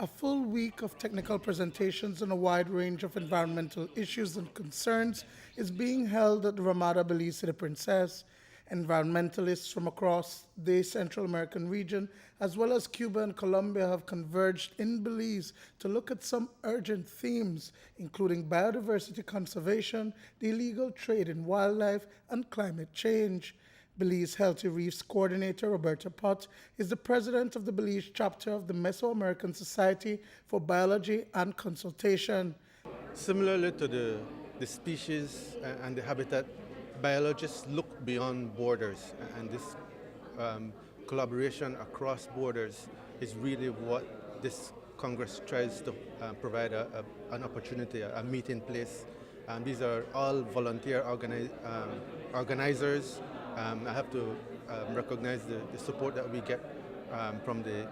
A full week of technical presentations on a wide range of environmental issues and concerns is being held at the Ramada Belize City Princess. Environmentalists from across the Central American region, as well as Cuba and Colombia, have converged in Belize to look at some urgent themes, including biodiversity conservation, the illegal trade in wildlife, and climate change. Belize Healthy Reefs Coordinator Roberta Pott is the president of the Belize chapter of the Mesoamerican Society for Biology and Consultation. Similarly to the species and the habitat, biologists look beyond borders, and this collaboration across borders is really what this Congress tries to provide an opportunity, a meeting place. These are all volunteer organizers. I have to recognize the support that we get from the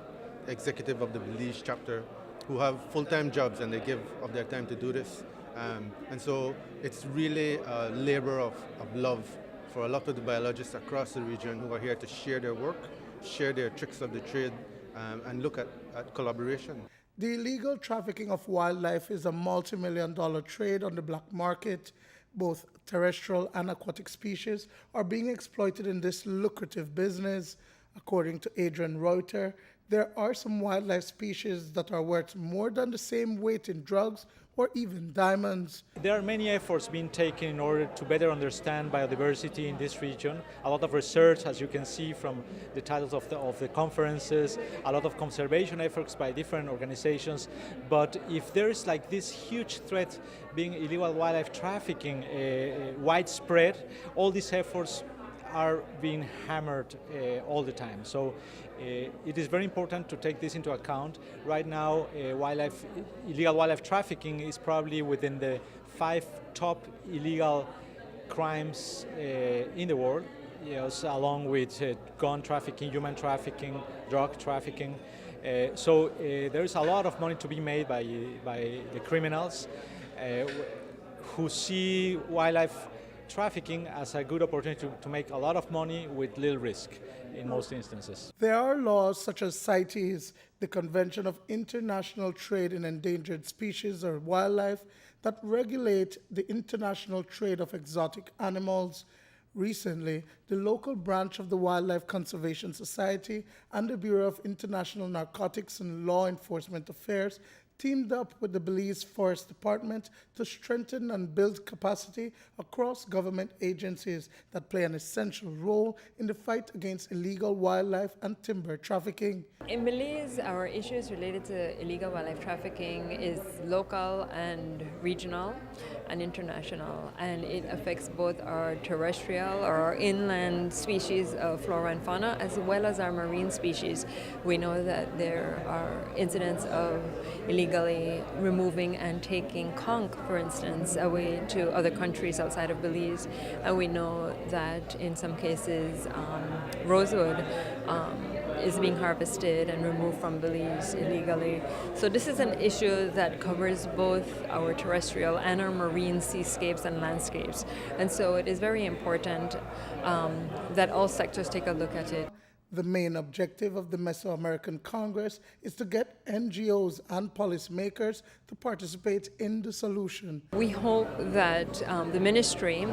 executive of the Belize chapter, who have full-time jobs and they give of their time to do this. And so it's really a labor of love for a lot of the biologists across the region who are here to share their work, share their tricks of the trade, and look at collaboration. The illegal trafficking of wildlife is a multi-million-dollar trade on the black market. Both terrestrial and aquatic species are being exploited in this lucrative business. According to Adrian Reuter, there are some wildlife species that are worth more than the same weight in drugs or even diamonds. There are many efforts being taken in order to better understand biodiversity in this region. A lot of research, as you can see from the titles of the conferences, a lot of conservation efforts by different organizations. But if there is like this huge threat being illegal wildlife trafficking widespread, all these efforts are being hammered all the time. So it is very important to take this into account. Right now, illegal wildlife trafficking is probably within the 5 top illegal crimes in the world, yes, along with gun trafficking, human trafficking, drug trafficking. So there is a lot of money to be made by the criminals who see wildlife trafficking as a good opportunity to make a lot of money with little risk in most instances. There are laws such as CITES, the Convention of International Trade in Endangered Species or Wildlife, that regulate the international trade of exotic animals. Recently, the local branch of the Wildlife Conservation Society and the Bureau of International Narcotics and Law Enforcement Affairs teamed up with the Belize Forest Department to strengthen and build capacity across government agencies that play an essential role in the fight against illegal wildlife and timber trafficking. In Belize, our issues related to illegal wildlife trafficking is local and regional and international, and it affects both our terrestrial or our inland species of flora and fauna as well as our marine species. We know that there are incidents of illegally removing and taking conch, for instance, away to other countries outside of Belize, and we know that in some cases rosewood is being harvested and removed from Belize illegally. So this is an issue that covers both our terrestrial and our marine seascapes and landscapes. And so it is very important that all sectors take a look at it. The main objective of the Mesoamerican Congress is to get NGOs and policymakers to participate in the solution. We hope that the ministry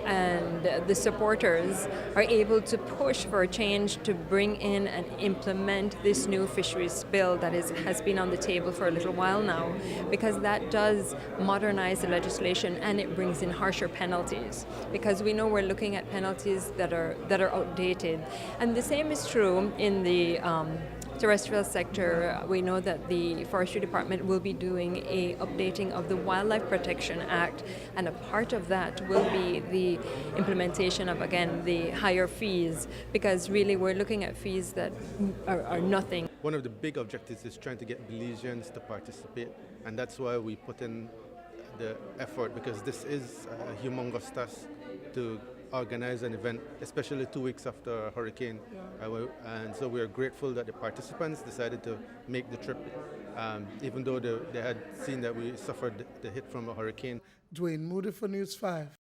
and the supporters are able to push for a change to bring in and implement this new fisheries bill that has been on the table for a little while now, because that does modernize the legislation and it brings in harsher penalties, because we know we're looking at penalties that are outdated. And the same is true in the terrestrial sector. We know that the Forestry Department will be doing a updating of the Wildlife Protection Act, and a part of that will be the implementation of, again, the higher fees, because really we're looking at fees that are nothing. One of the big objectives is trying to get Belizeans to participate, and that's why we put in the effort, because this is a humongous task to organize an event, especially 2 weeks after a hurricane. And so we are grateful that the participants decided to make the trip, even though they had seen that we suffered the hit from a hurricane. Duane, Moody for News 5.